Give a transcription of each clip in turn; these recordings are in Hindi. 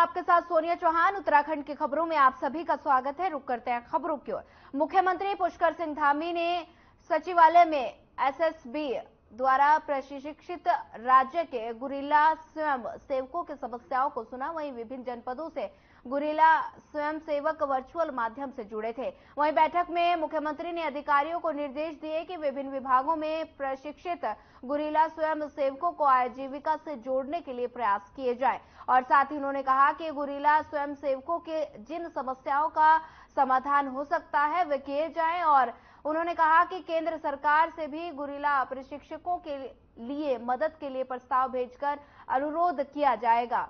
आपके साथ सोनिया चौहान। उत्तराखंड की खबरों में आप सभी का स्वागत है। रुक करते हैं खबरों की ओर। मुख्यमंत्री पुष्कर सिंह धामी ने सचिवालय में एसएसबी द्वारा प्रशिक्षित राज्य के गुरिल्ला स्वयं सेवकों की समस्याओं को सुना। वहीं विभिन्न जनपदों से गुरिल्ला स्वयं सेवक वर्चुअल माध्यम से जुड़े थे। वहीं बैठक में मुख्यमंत्री ने अधिकारियों को निर्देश दिए कि विभिन्न विभागों में प्रशिक्षित गुरिल्ला स्वयं सेवकों को आजीविका से जोड़ने के लिए प्रयास किए जाए। और साथ ही उन्होंने कहा कि गुरिल्ला स्वयं सेवकों के जिन समस्याओं का समाधान हो सकता है वे किए जाएं। और उन्होंने कहा कि केंद्र सरकार से भी गुरिल्ला प्रशिक्षकों के लिए मदद के लिए प्रस्ताव भेजकर अनुरोध किया जाएगा।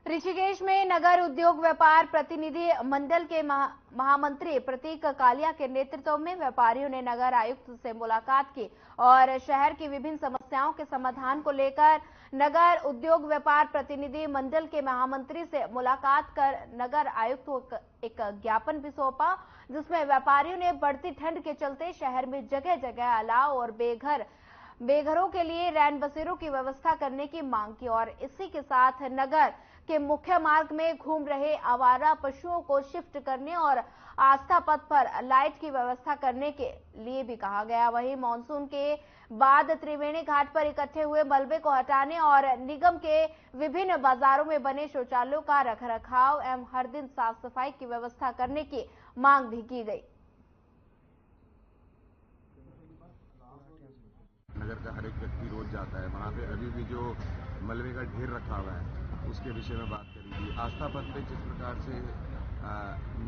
ऋषिकेश में नगर उद्योग व्यापार प्रतिनिधि मंडल के महामंत्री प्रतीक कालिया के नेतृत्व में व्यापारियों ने नगर आयुक्त से मुलाकात की और शहर की विभिन्न समस्याओं के समाधान को लेकर नगर उद्योग व्यापार प्रतिनिधि मंडल के महामंत्री से मुलाकात कर नगर आयुक्त को एक ज्ञापन भी सौंपा, जिसमें व्यापारियों ने बढ़ती ठंड के चलते शहर में जगह जगह अलाव और बेघरों के लिए रैन बसेरों की व्यवस्था करने की मांग की। और इसी के साथ नगर के मुख्य मार्ग में घूम रहे आवारा पशुओं को शिफ्ट करने और आस्था पथ पर लाइट की व्यवस्था करने के लिए भी कहा गया। वहीं मानसून के बाद त्रिवेणी घाट पर इकट्ठे हुए मलबे को हटाने और निगम के विभिन्न बाजारों में बने शौचालयों का रखरखाव एवं हर दिन साफ सफाई की व्यवस्था करने की मांग भी की गई। नगर का हर एक व्यक्ति रोज जाता है, वहाँ पे अभी भी जो मलबे का ढेर रखा हुआ है उसके विषय में बात करी थी। आस्था पथ पे जिस प्रकार से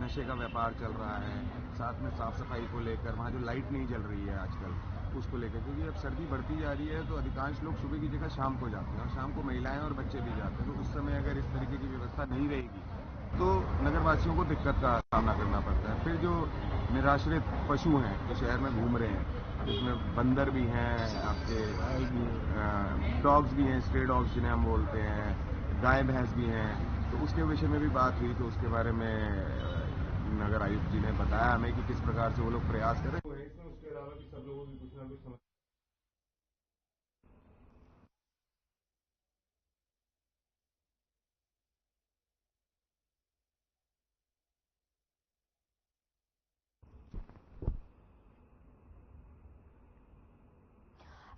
नशे का व्यापार चल रहा है, साथ में साफ सफाई को लेकर वहाँ जो लाइट नहीं जल रही है आजकल उसको लेकर, क्योंकि अब सर्दी बढ़ती जा रही है तो अधिकांश लोग सुबह की जगह शाम को जाते हैं और शाम को महिलाएं और बच्चे भी जाते हैं। तो उस समय अगर इस तरीके की व्यवस्था नहीं रहेगी तो नगरवासियों को दिक्कत का सामना करना पड़ता है। फिर जो निराश्रित पशु हैं जो शहर में घूम रहे हैं, जिसमें बंदर भी हैं, आपके डॉग्स भी हैं, स्ट्रे डॉग्स जिन्हें हम बोलते हैं, गाय भैंस भी हैं, तो उसके विषय में भी बात हुई। तो उसके बारे में नगर आयुक्त जी ने बताया हमें कि किस प्रकार से वो लोग प्रयास कर रहे हैं। उसके अलावा भी सब लोगों की कुछ ना कुछ समस्या।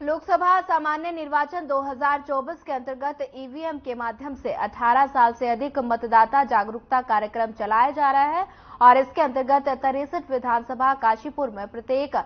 लोकसभा सामान्य निर्वाचन 2024 के अंतर्गत ईवीएम के माध्यम से 18 साल से अधिक मतदाता जागरूकता कार्यक्रम चलाया जा रहा है। और इसके अंतर्गत 63 विधानसभा काशीपुर में प्रत्येक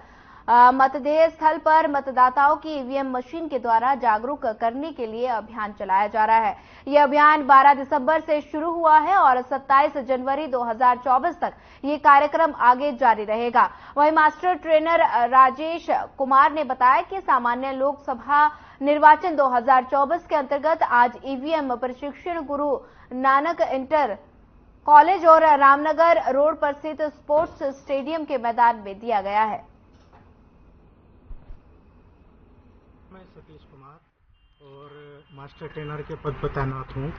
मतदेय स्थल पर मतदाताओं की ईवीएम मशीन के द्वारा जागरूक करने के लिए अभियान चलाया जा रहा है। यह अभियान 12 दिसंबर से शुरू हुआ है और 27 जनवरी 2024 तक ये कार्यक्रम आगे जारी रहेगा। वहीं मास्टर ट्रेनर राजेश कुमार ने बताया कि सामान्य लोकसभा निर्वाचन 2024 के अंतर्गत आज ईवीएम प्रशिक्षण गुरु नानक इंटर कॉलेज और रामनगर रोड पर स्थित स्पोर्ट्स स्टेडियम के मैदान में दिया गया है। मैं सतीश कुमार और मास्टर ट्रेनर के पद पर तैनात हूँ।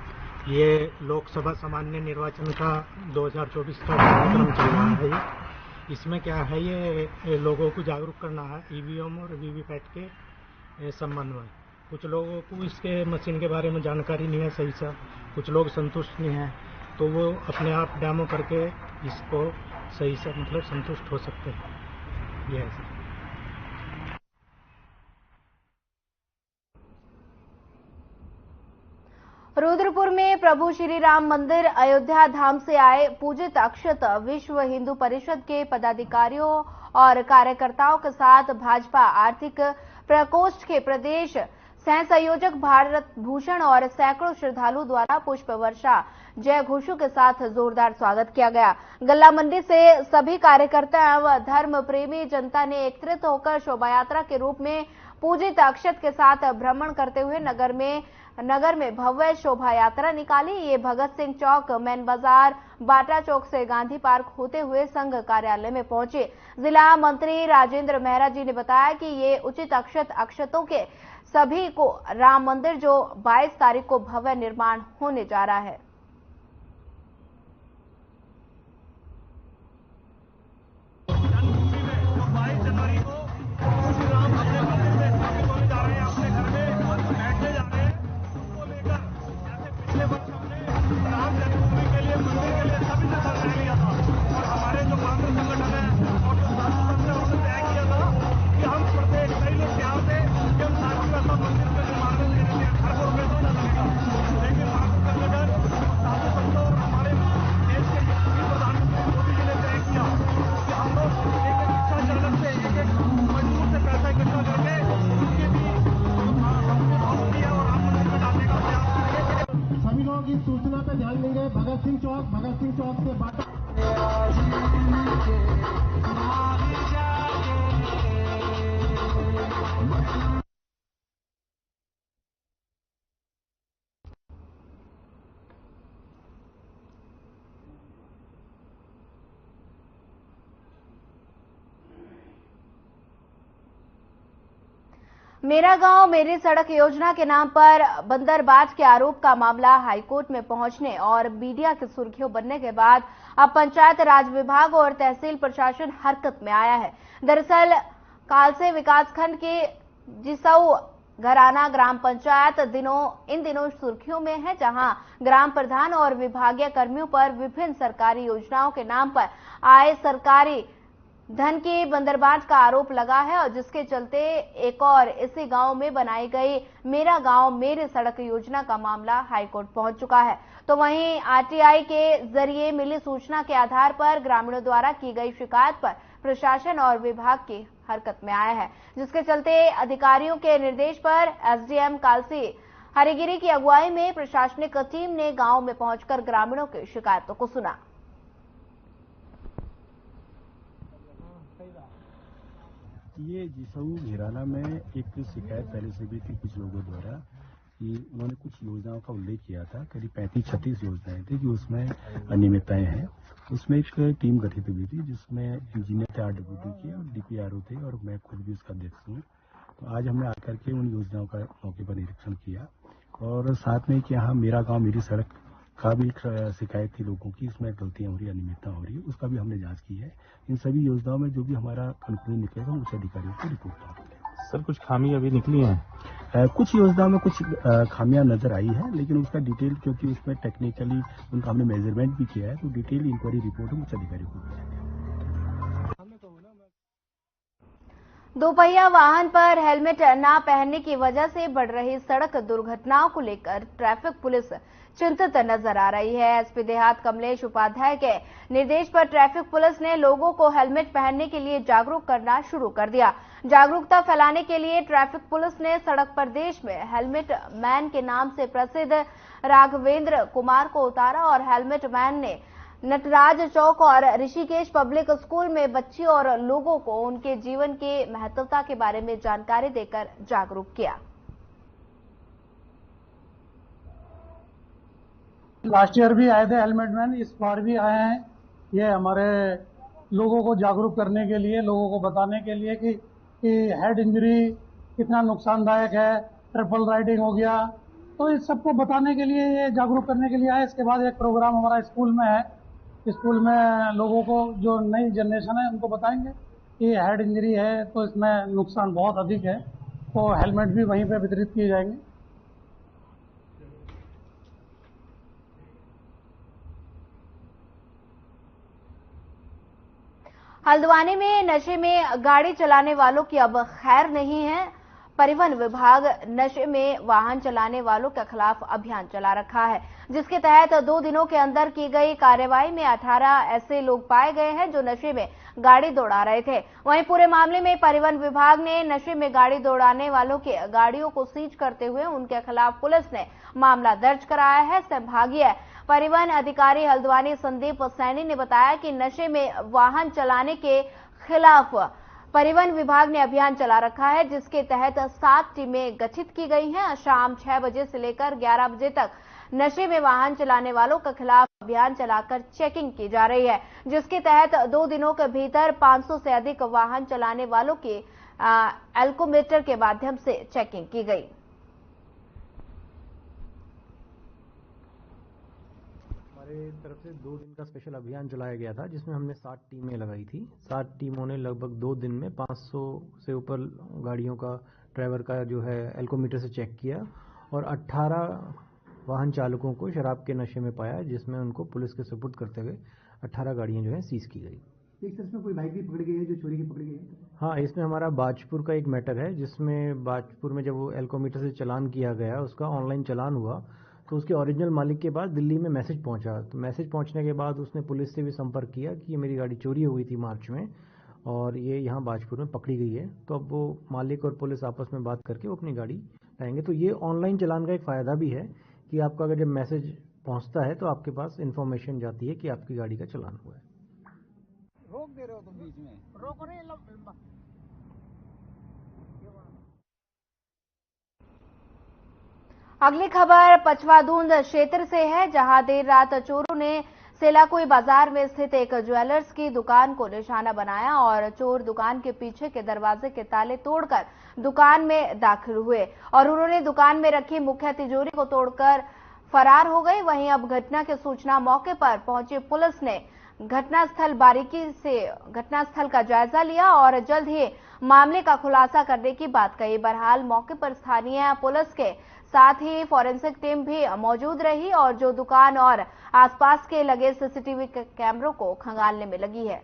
ये लोकसभा सामान्य निर्वाचन का 2024 का कार्यक्रम चल रहा है। इसमें क्या है, ये लोगों को जागरूक करना है ईवीएम और वीवीपैट के संबंध में। कुछ लोगों को इसके मशीन के बारे में जानकारी नहीं है सही से, कुछ लोग संतुष्ट नहीं हैं, तो वो अपने आप डेमो करके इसको सही से संतुष्ट हो सकते हैं। ये है। रुद्रपुर में प्रभु श्री राम मंदिर अयोध्या धाम से आए पूजित अक्षत विश्व हिंदू परिषद के पदाधिकारियों और कार्यकर्ताओं के साथ भाजपा आर्थिक प्रकोष्ठ के प्रदेश सह संयोजक भारत भूषण और सैकड़ों श्रद्धालुओं द्वारा पुष्प वर्षा जय घोषों के साथ जोरदार स्वागत किया गया। गल्ला मंडी से सभी कार्यकर्ता एवं धर्म प्रेमी जनता ने एकत्रित होकर शोभा यात्रा के रूप में पूजित अक्षत के साथ भ्रमण करते हुए नगर में नगर में भव्य शोभा यात्रा निकाली। ये भगत सिंह चौक, मैन बाजार, बाटा चौक से गांधी पार्क होते हुए संघ कार्यालय में पहुंचे। जिला मंत्री राजेंद्र मेहरा जी ने बताया कि ये उचित अक्षतों के सभी को राम मंदिर जो 22 तारीख को भव्य निर्माण होने जा रहा है। की सूचना पे ध्यान देंगे। भगत सिंह चौक से बाटा। मेरा गांव मेरी सड़क योजना के नाम पर बंदरबाज के आरोप का मामला हाईकोर्ट में पहुंचने और मीडिया की सुर्खियों बनने के बाद अब पंचायत राज विभाग और तहसील प्रशासन हरकत में आया है। दरअसल कालसे विकासखंड के जिसऊ घराना ग्राम पंचायत इन दिनों सुर्खियों में है, जहां ग्राम प्रधान और विभागीय कर्मियों पर विभिन्न सरकारी योजनाओं के नाम पर आए सरकारी धन की बंदरबाज का आरोप लगा है और जिसके चलते एक और इसी गांव में बनाई गई मेरा गांव मेरी सड़क योजना का मामला हाईकोर्ट पहुंच चुका है। तो वहीं आरटीआई के जरिए मिली सूचना के आधार पर ग्रामीणों द्वारा की गई शिकायत पर प्रशासन और विभाग की हरकत में आया है, जिसके चलते अधिकारियों के निर्देश पर एसडीएम कालसी हरिगिरी की अगुवाई में प्रशासनिक टीम ने गांव में पहुंचकर ग्रामीणों की शिकायतों को सुना। ये जिसऊ घिराना में एक शिकायत पहले से भी थी कुछ लोगों द्वारा कि उन्होंने कुछ योजनाओं का उल्लेख किया था, करीब 35-36 योजनाएं थी कि उसमें अनियमितताएं हैं। उसमें एक टीम गठित हुई थी जिसमें इंजीनियर थे, आरडब्ल्यूडी के और डीपीआरओ थे और मैं खुद भी उसका अध्यक्ष हूँ। तो आज हमने आकर के उन योजनाओं का मौके पर निरीक्षण किया और साथ में कि यहाँ मेरा गाँव मेरी सड़क का भी शिकायत थी लोगों की, इसमें गलतियां हो रही, अनियमितता हो रही है, उसका भी हमने जांच की है। इन सभी योजनाओं में जो भी हमारा कंक्लूजन निकलेगा उच्च अधिकारियों को रिपोर्ट करेंगे। सर, कुछ खामी अभी निकली हैं? कुछ योजनाओं में कुछ खामियां नजर आई है, लेकिन उसका डिटेल, क्योंकि उसमें टेक्निकली उनका हमने मेजरमेंट भी किया है, तो डिटेल इंक्वायरी रिपोर्ट हम उच्च अधिकारियों को भेजेंगे। दोपहिया वाहन पर हेलमेट न पहनने की वजह से बढ़ रही सड़क दुर्घटनाओं को लेकर ट्रैफिक पुलिस चिंतित नजर आ रही है। एसपी देहात कमलेश उपाध्याय के निर्देश पर ट्रैफिक पुलिस ने लोगों को हेलमेट पहनने के लिए जागरूक करना शुरू कर दिया। जागरूकता फैलाने के लिए ट्रैफिक पुलिस ने सड़क पर देश में हेलमेट मैन के नाम से प्रसिद्ध राघवेंद्र कुमार को उतारा और हेलमेट मैन ने नटराज चौक और ऋषिकेश पब्लिक स्कूल में बच्ची और लोगों को उनके जीवन की महत्वता के बारे में जानकारी देकर जागरूक किया। लास्ट ईयर भी आए थे हेलमेट मैन, इस बार भी आए हैं। ये हमारे लोगों को जागरूक करने के लिए, लोगों को बताने के लिए कि हेड इंजरी कितना नुकसानदायक है, ट्रिपल राइडिंग हो गया, तो इस सबको बताने के लिए, ये जागरूक करने के लिए आए। इसके बाद एक प्रोग्राम हमारा स्कूल में है, स्कूल में लोगों को, जो नई जनरेशन है उनको बताएंगे कि हेड इंजरी है तो इसमें नुकसान बहुत अधिक है, तो हेलमेट भी वहीं पे वितरित किए जाएंगे। हल्द्वानी में नशे में गाड़ी चलाने वालों की अब खैर नहीं है। परिवहन विभाग नशे में वाहन चलाने वालों के खिलाफ अभियान चला रखा है, जिसके तहत 2 दिनों के अंदर की गई कार्रवाई में 18 ऐसे लोग पाए गए हैं जो नशे में गाड़ी दौड़ा रहे थे। वहीं पूरे मामले में परिवहन विभाग ने नशे में गाड़ी दौड़ाने वालों की गाड़ियों को सीज करते हुए उनके खिलाफ पुलिस ने मामला दर्ज कराया है। संभागीय परिवहन अधिकारी हल्द्वानी संदीप सैनी ने बताया कि नशे में वाहन चलाने के खिलाफ परिवहन विभाग ने अभियान चला रखा है, जिसके तहत 7 टीमें गठित की गई हैं। शाम 6 बजे से लेकर 11 बजे तक नशे में वाहन चलाने वालों के खिलाफ अभियान चलाकर चेकिंग की जा रही है, जिसके तहत 2 दिनों के भीतर 500 से अधिक वाहन चलाने वालों की एल्कोमीटर के माध्यम से चेकिंग की गई। हमारे तरफ से 2 दिन का स्पेशल अभियान चलाया गया था, जिसमें हमने 7 टीमें लगाई थी। 7 टीमों ने लगभग 2 दिन में 500 से ऊपर गाड़ियों का ड्राइवर का जो है एल्कोमीटर से चेक किया और 18 वाहन चालकों को शराब के नशे में पाया, जिसमें उनको पुलिस के सुपुर्द करते हुए 18 गाड़ियां जो है सीज की गई। एक तरह से कोई बाइक भी पकड़ी गई है जो चोरी की पकड़ी गई है? हाँ, इसमें हमारा बाजपुर का एक मैटर है, जिसमें बाजपुर में जब वो एल्कोमीटर से चालान किया गया, उसका ऑनलाइन चालान हुआ, तो उसके ओरिजिनल मालिक के पास दिल्ली में मैसेज पहुंचा। तो मैसेज पहुंचने के बाद उसने पुलिस से भी संपर्क किया कि ये मेरी गाड़ी चोरी हो गई थी मार्च में और ये यहाँ बाजपुर में पकड़ी गई है। तो अब वो मालिक और पुलिस आपस में बात करके वो अपनी गाड़ी लाएंगे। तो ये ऑनलाइन चालान का एक फ़ायदा भी है कि आपका अगर जब मैसेज पहुंचता है तो आपके पास इन्फॉर्मेशन जाती है कि आपकी गाड़ी का चालान हुआ है। रोक दे रहे हो तुम बीच में? रोको नहीं। अगली खबर पचवाधुंद क्षेत्र से है, जहां देर रात चोरों ने सेलाकुई बाजार में स्थित एक ज्वेलर्स की दुकान को निशाना बनाया और चोर दुकान के पीछे के दरवाजे के ताले तोड़कर दुकान में दाखिल हुए और उन्होंने दुकान में रखी मुख्य तिजोरी को तोड़कर फरार हो गए। वहीं अब घटना की सूचना मौके पर पहुंची पुलिस ने घटनास्थल का जायजा लिया और जल्द ही मामले का खुलासा करने की बात कही। बहरहाल मौके पर स्थानीय पुलिस के साथ ही फॉरेंसिक टीम भी मौजूद रही और जो दुकान और आसपास के लगे सीसीटीवी कैमरों को खंगालने में लगी है।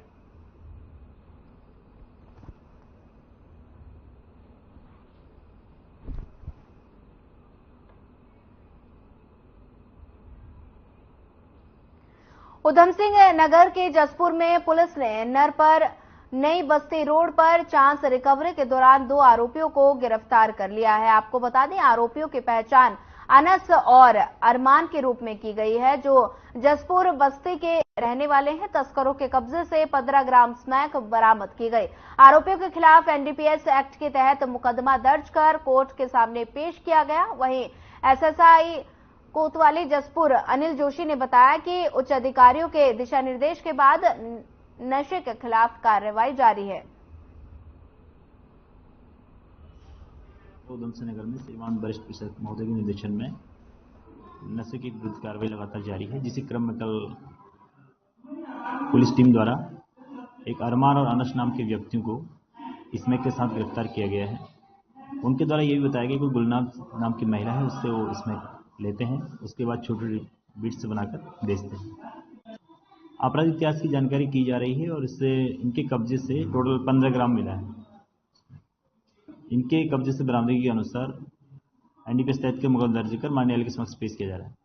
उधम सिंह नगर के जसपुर में पुलिस ने नर पर नई बस्ती रोड पर चांस रिकवरी के दौरान 2 आरोपियों को गिरफ्तार कर लिया है। आपको बता दें, आरोपियों की पहचान अनस और अरमान के रूप में की गई है, जो जसपुर बस्ती के रहने वाले हैं। तस्करों के कब्जे से 15 ग्राम स्मैक बरामद की गई। आरोपियों के खिलाफ एनडीपीएस एक्ट के तहत मुकदमा दर्ज कर कोर्ट के सामने पेश किया गया। वहीं एसएसआई कोतवाली जसपुर अनिल जोशी ने बताया कि उच्च अधिकारियों के दिशा निर्देश के बाद नशे के खिलाफ कार्रवाई जारी है। उधम सिंह नगर में श्रीमान वरिष्ठ प्रशासक महोदय के निर्देशन में नशे की विरुद्ध कार्रवाई लगातार जारी है, जिसी क्रम में कल पुलिस टीम द्वारा एक अरमान और अनस नाम के व्यक्तियों को स्मैक के साथ गिरफ्तार किया गया है। उनके द्वारा ये भी बताया गया कि गुलनाज नाम की महिला है, उससे वो स्मैक लेते हैं, उसके बाद छोटे बीट्स बनाकर बेचते हैं। आपराधिक इतिहास की जानकारी की जा रही है और इससे इनके कब्जे से टोटल 15 ग्राम मिला है। इनके कब्जे से बरामदगी के अनुसार एनडीपीएस तहत के मुकदमा दर्ज कर माननीय न्यायालय के समक्ष पेश किया जा रहा है।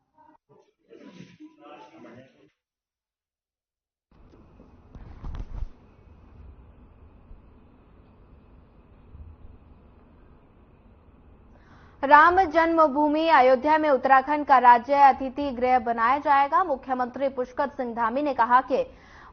राम जन्मभूमि अयोध्या में उत्तराखंड का राज्य अतिथि गृह बनाया जाएगा। मुख्यमंत्री पुष्कर सिंह धामी ने कहा कि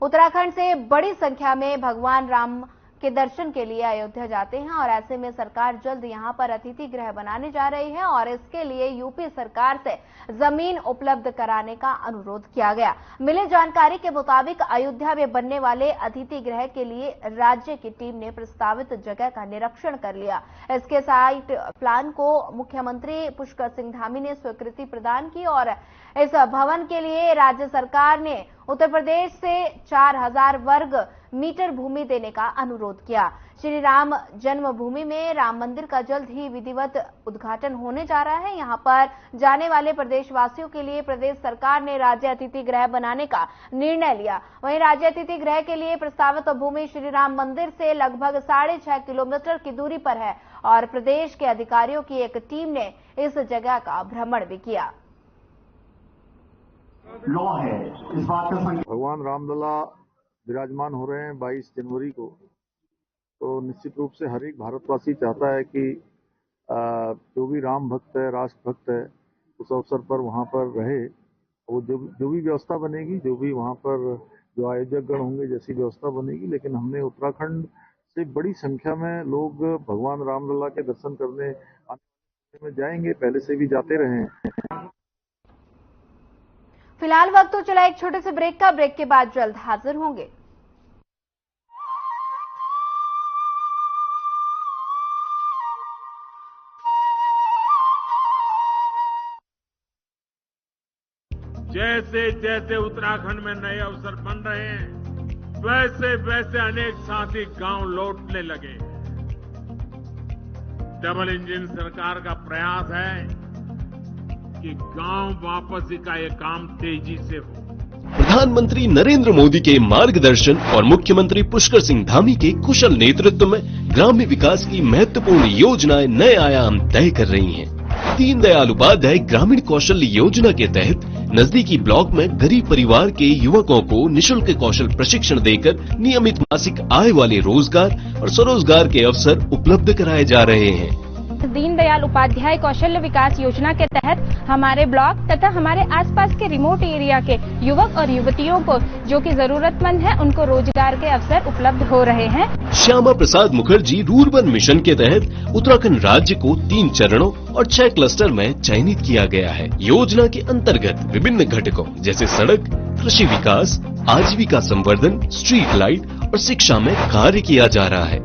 उत्तराखंड से बड़ी संख्या में भगवान राम के दर्शन के लिए अयोध्या जाते हैं और ऐसे में सरकार जल्द यहां पर अतिथि गृह बनाने जा रही है और इसके लिए यूपी सरकार से जमीन उपलब्ध कराने का अनुरोध किया गया। मिली जानकारी के मुताबिक अयोध्या में बनने वाले अतिथि गृह के लिए राज्य की टीम ने प्रस्तावित जगह का निरीक्षण कर लिया। इसके साइट प्लान को मुख्यमंत्री पुष्कर सिंह धामी ने स्वीकृति प्रदान की और इस भवन के लिए राज्य सरकार ने उत्तर प्रदेश से 4000 वर्ग मीटर भूमि देने का अनुरोध किया। श्री राम जन्मभूमि में राम मंदिर का जल्द ही विधिवत उद्घाटन होने जा रहा है। यहां पर जाने वाले प्रदेशवासियों के लिए प्रदेश सरकार ने राज्य अतिथि गृह बनाने का निर्णय लिया। वहीं राज्य अतिथि गृह के लिए प्रस्तावित भूमि श्री राम मंदिर से लगभग 6.5 किलोमीटर की दूरी पर है और प्रदेश के अधिकारियों की एक टीम ने इस जगह का भ्रमण भी किया। लॉ है इस बात का। भगवान रामलला विराजमान हो रहे हैं 22 जनवरी को, तो निश्चित रूप से हर एक भारतवासी चाहता है कि जो भी राम भक्त है, राष्ट्र भक्त है, उस अवसर पर वहां पर रहे। वो जो भी व्यवस्था बनेगी, जो भी वहां पर जो आयोजक गण होंगे, जैसी व्यवस्था बनेगी, लेकिन हमने उत्तराखंड से बड़ी संख्या में लोग भगवान रामलला के दर्शन करने में जाएंगे, पहले से भी जाते रहे हैं। फिलहाल वक्त तो चला एक छोटे से ब्रेक का। ब्रेक के बाद जल्द हाजिर होंगे। जैसे जैसे उत्तराखंड में नए अवसर बन रहे हैं, वैसे वैसे अनेक साथी गांव लौटने लगे। डबल इंजन सरकार का प्रयास है कि गांव वापसी का ये काम तेजी से हो। प्रधानमंत्री नरेंद्र मोदी के मार्गदर्शन और मुख्यमंत्री पुष्कर सिंह धामी के कुशल नेतृत्व में ग्राम्य विकास की महत्वपूर्ण योजनाएं नए आयाम तय कर रही हैं। दीनदयाल उपाध्याय ग्रामीण कौशल योजना के तहत नजदीकी ब्लॉक में गरीब परिवार के युवकों को निःशुल्क कौशल प्रशिक्षण देकर नियमित मासिक आय वाले रोजगार और स्वरोजगार के अवसर उपलब्ध कराए जा रहे हैं। दीनदयाल उपाध्याय कौशल्य विकास योजना के तहत हमारे ब्लॉक तथा हमारे आसपास के रिमोट एरिया के युवक और युवतियों को जो कि जरूरतमंद है, उनको रोजगार के अवसर उपलब्ध हो रहे हैं। श्यामा प्रसाद मुखर्जी रूरबन मिशन के तहत उत्तराखंड राज्य को 3 चरणों और 6 क्लस्टर में चयनित किया गया है। योजना के अंतर्गत विभिन्न घटकों जैसे सड़क, कृषि विकास, आजीविका संवर्धन, स्ट्रीट लाइट और शिक्षा में कार्य किया जा रहा है।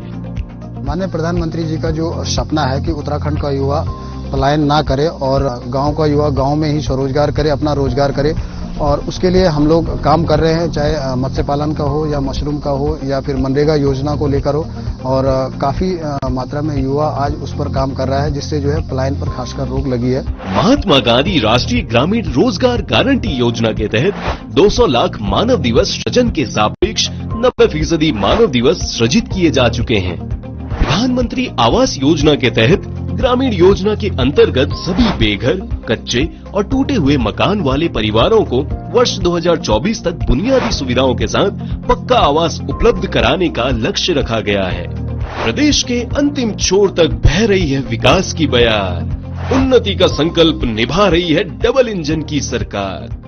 माननीय प्रधानमंत्री जी का जो सपना है कि उत्तराखंड का युवा पलायन ना करे और गांव का युवा गांव में ही स्वरोजगार करे, अपना रोजगार करे, और उसके लिए हम लोग काम कर रहे हैं, चाहे मत्स्य पालन का हो या मशरूम का हो या फिर मनरेगा योजना को लेकर हो। और काफी मात्रा में युवा आज उस पर काम कर रहा है, जिससे जो है पलायन पर खासकर रोक लगी है। महात्मा गांधी राष्ट्रीय ग्रामीण रोजगार गारंटी योजना के तहत 200 लाख मानव दिवस सृजन के सापेक्ष 90% मानव दिवस सृजित किए जा चुके हैं। प्रधानमंत्री आवास योजना के तहत ग्रामीण योजना के अंतर्गत सभी बेघर, कच्चे और टूटे हुए मकान वाले परिवारों को वर्ष 2024 तक बुनियादी सुविधाओं के साथ पक्का आवास उपलब्ध कराने का लक्ष्य रखा गया है। प्रदेश के अंतिम छोर तक बह रही है विकास की बयार, उन्नति का संकल्प निभा रही है डबल इंजन की सरकार।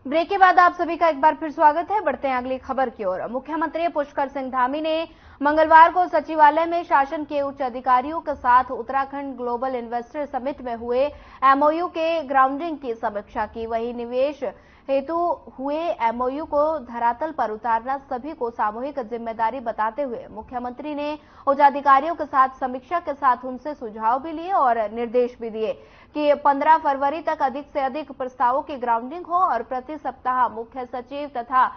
ब्रेक के बाद आप सभी का एक बार फिर स्वागत है। बढ़ते हैं अगली खबर की ओर। मुख्यमंत्री पुष्कर सिंह धामी ने मंगलवार को सचिवालय में शासन के उच्च अधिकारियों के साथ उत्तराखंड ग्लोबल इन्वेस्टर समिट में हुए एमओयू के ग्राउंडिंग की समीक्षा की। वहीं निवेश हेतु हुए एमओयू को धरातल पर उतारना सभी को सामूहिक जिम्मेदारी बताते हुए मुख्यमंत्री ने उच्चाधिकारियों के साथ समीक्षा के साथ उनसे सुझाव भी लिए और निर्देश भी दिए कि 15 फरवरी तक अधिक से अधिक प्रस्तावों की ग्राउंडिंग हो और प्रति सप्ताह मुख्य सचिव तथा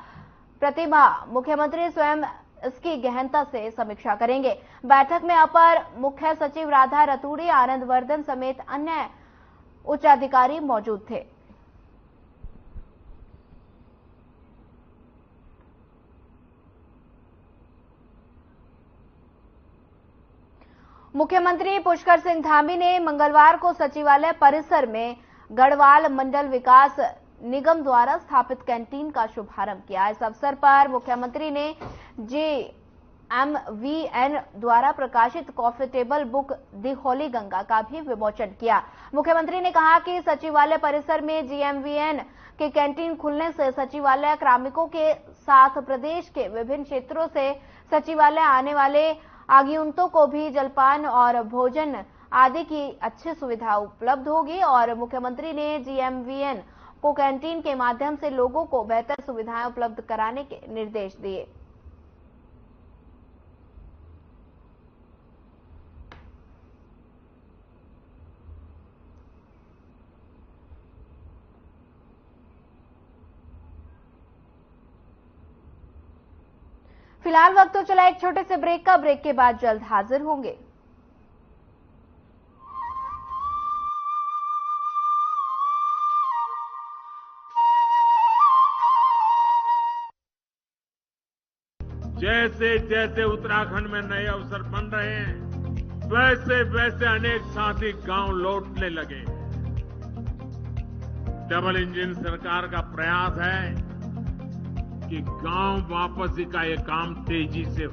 प्रतिमाह मुख्यमंत्री स्वयं इसकी गहनता से समीक्षा करेंगे। बैठक में अपर मुख्य सचिव राधा रतूड़ी, आनंद वर्धन समेत अन्य उच्च अधिकारी मौजूद थे। मुख्यमंत्री पुष्कर सिंह धामी ने मंगलवार को सचिवालय परिसर में गढ़वाल मंडल विकास निगम द्वारा स्थापित कैंटीन का शुभारंभ किया। इस अवसर पर मुख्यमंत्री ने GMVN द्वारा प्रकाशित कॉफी टेबल बुक दी होली गंगा का भी विमोचन किया। मुख्यमंत्री ने कहा कि सचिवालय परिसर में GMVN के कैंटीन खुलने से सचिवालय कार्मिकों के साथ प्रदेश के विभिन्न क्षेत्रों से सचिवालय आने वाले आगंतुकों को भी जलपान और भोजन आदि की अच्छी सुविधा उपलब्ध होगी। और मुख्यमंत्री ने GMVN को कैंटीन के माध्यम से लोगों को बेहतर सुविधाएं उपलब्ध कराने के निर्देश दिए। फिलहाल वक्त तो चला एक छोटे से ब्रेक का। ब्रेक के बाद जल्द हाजिर होंगे। जैसे जैसे उत्तराखंड में नए अवसर बन रहे हैं, वैसे वैसे अनेक साथी गांव लौटने लगे। डबल इंजन सरकार का प्रयास है कि गांव वापसी का ये काम तेजी से हो।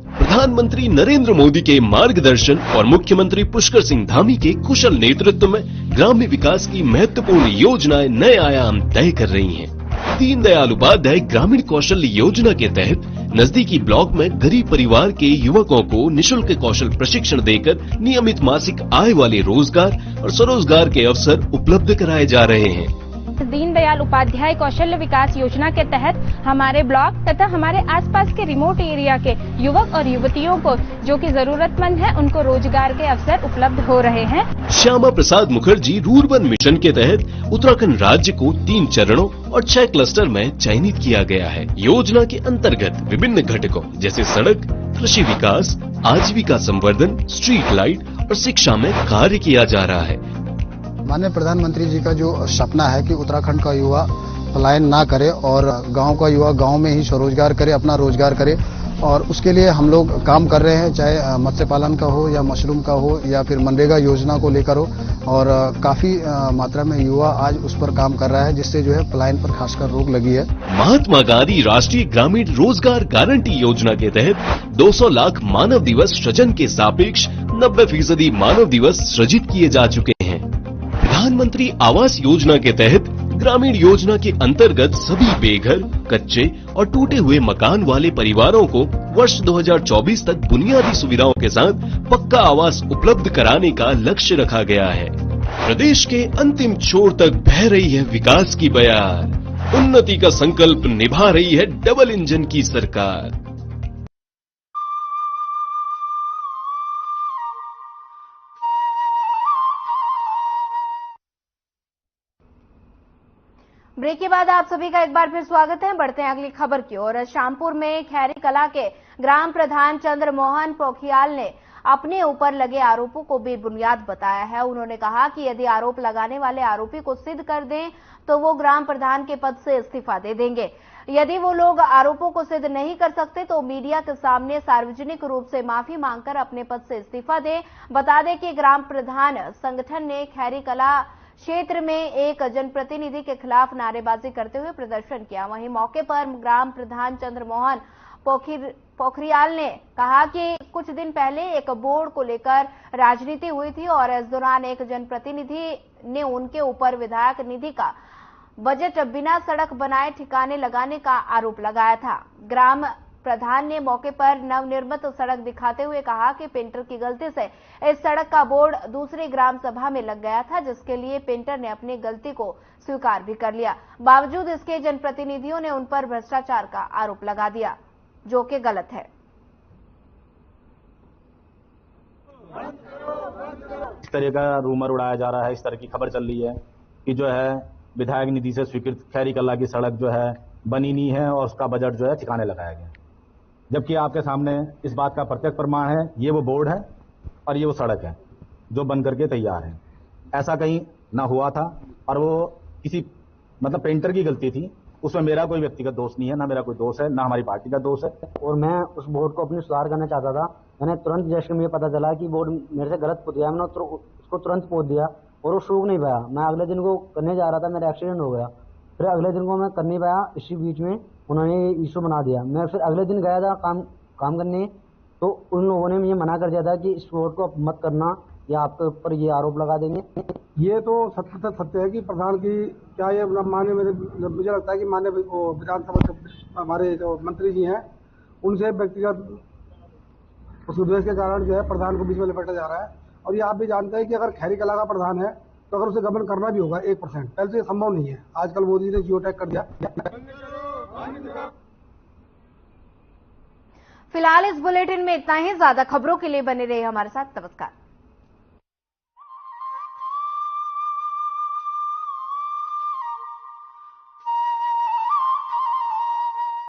प्रधानमंत्री नरेंद्र मोदी के मार्गदर्शन और मुख्यमंत्री पुष्कर सिंह धामी के कुशल नेतृत्व में ग्राम्य विकास की महत्वपूर्ण योजनाएं नए आयाम तय कर रही हैं। दीनदयाल उपाध्याय ग्रामीण कौशल योजना के तहत नजदीकी ब्लॉक में गरीब परिवार के युवकों को निशुल्क कौशल प्रशिक्षण देकर नियमित मासिक आय वाले रोजगार और स्वरोजगार के अवसर उपलब्ध कराए जा रहे हैं। दीनदयाल उपाध्याय कौशल्य विकास योजना के तहत हमारे ब्लॉक तथा हमारे आसपास के रिमोट एरिया के युवक और युवतियों को जो कि जरूरतमंद है उनको रोजगार के अवसर उपलब्ध हो रहे हैं। श्यामा प्रसाद मुखर्जी रूरबन मिशन के तहत उत्तराखंड राज्य को 3 चरणों और 6 क्लस्टर में चयनित किया गया है। योजना के अंतर्गत विभिन्न घटकों जैसे सड़क, कृषि विकास, आजीविका संवर्धन, स्ट्रीट लाइट और शिक्षा में कार्य किया जा रहा है। माननीय प्रधानमंत्री जी का जो सपना है कि उत्तराखंड का युवा पलायन ना करे और गांव का युवा गांव में ही स्वरोजगार करे, अपना रोजगार करे, और उसके लिए हम लोग काम कर रहे हैं, चाहे मत्स्य पालन का हो या मशरूम का हो या फिर मनरेगा योजना को लेकर हो, और काफी मात्रा में युवा आज उस पर काम कर रहा है, जिससे जो है पलायन पर खासकर रोक लगी है। महात्मा गांधी राष्ट्रीय ग्रामीण रोजगार गारंटी योजना के तहत 200 लाख मानव दिवस सृजन के सापेक्ष 90% मानव दिवस सृजित किए जा चुके हैं। प्रधानमंत्री आवास योजना के तहत ग्रामीण योजना के अंतर्गत सभी बेघर, कच्चे और टूटे हुए मकान वाले परिवारों को वर्ष 2024 तक बुनियादी सुविधाओं के साथ पक्का आवास उपलब्ध कराने का लक्ष्य रखा गया है। प्रदेश के अंतिम छोर तक बह रही है विकास की बयार, उन्नति का संकल्प निभा रही है डबल इंजन की सरकार। ब्रेक के बाद आप सभी का एक बार फिर स्वागत है। बढ़ते हैं अगली खबर की ओर। शामपुर में खैरी कला के ग्राम प्रधान चंद्र मोहन पोखरियाल ने अपने ऊपर लगे आरोपों को बेबुनियाद बताया है। उन्होंने कहा कि यदि आरोप लगाने वाले आरोपी को सिद्ध कर दें तो वो ग्राम प्रधान के पद से इस्तीफा दे देंगे। यदि वो लोग आरोपों को सिद्ध नहीं कर सकते तो मीडिया के सामने सार्वजनिक रूप से माफी मांगकर अपने पद से इस्तीफा दें। बता दें कि ग्राम प्रधान संगठन ने खैरी कला क्षेत्र में एक जनप्रतिनिधि के खिलाफ नारेबाजी करते हुए प्रदर्शन किया। वहीं मौके पर ग्राम प्रधान चंद्र मोहन पोखरियाल ने कहा कि कुछ दिन पहले एक बोर्ड को लेकर राजनीति हुई थी और इस दौरान एक जनप्रतिनिधि ने उनके ऊपर विधायक निधि का बजट बिना सड़क बनाए ठिकाने लगाने का आरोप लगाया था। ग्राम प्रधान ने मौके पर नवनिर्मित सड़क दिखाते हुए कहा कि पेंटर की गलती से इस सड़क का बोर्ड दूसरी ग्राम सभा में लग गया था, जिसके लिए पेंटर ने अपनी गलती को स्वीकार भी कर लिया। बावजूद इसके जनप्रतिनिधियों ने उन पर भ्रष्टाचार का आरोप लगा दिया, जो कि गलत है। इस तरह का रूमर उड़ाया जा रहा है, इस तरह की खबर चल रही है कि जो है विधायक निधि से स्वीकृत खैरी कला की सड़क जो है बनी नहीं है और उसका बजट जो है ठिकाने लगाया गया, जबकि आपके सामने इस बात का प्रत्यक्ष प्रमाण है। ये वो बोर्ड है और ये वो सड़क है जो बन करके तैयार है। ऐसा कहीं ना हुआ था और वो किसी मतलब पेंटर की गलती थी, उसमें मेरा कोई व्यक्तिगत दोष नहीं है, ना मेरा कोई दोष है, ना हमारी पार्टी का दोष है। और मैं उस बोर्ड को अपनी सुधार करना चाहता था। मैंने तुरंत जैसे मुझे पता चला कि बोर्ड मेरे से गलत पोत दिया, मैंने उसको तुरंत पोत दिया और वो सूख नहीं पाया। मैं अगले दिन को करने जा रहा था, मेरा एक्सीडेंट हो गया, फिर अगले दिन को मैं कर नहीं पाया। इसी बीच में उन्होंने इशू बना दिया। मैं फिर अगले दिन गया था काम करने, तो उन लोगों ने मुझे मना कर दिया था कि इस बोर्ड को मत करना या आपके ऊपर ये आरोप लगा देंगे। ये तो सत्य है कि प्रधान की क्या ये मान्य मुझे लगता है कि मान्य विधानसभा हमारे जो मंत्री जी हैं उनसे व्यक्तिगत उस उद्देश्य के कारण जो है प्रधान को बीच में लपेटा जा रहा है। और ये आप भी जानते हैं कि अगर खैरी कला का प्रधान है तो अगर उसे गबन करना भी होगा 1%, पहले से संभव नहीं है। आजकल मोदी ने जियो टैग कर दिया। फिलहाल इस बुलेटिन में इतना ही। ज्यादा खबरों के लिए बने रहिए हमारे साथ। नमस्कार।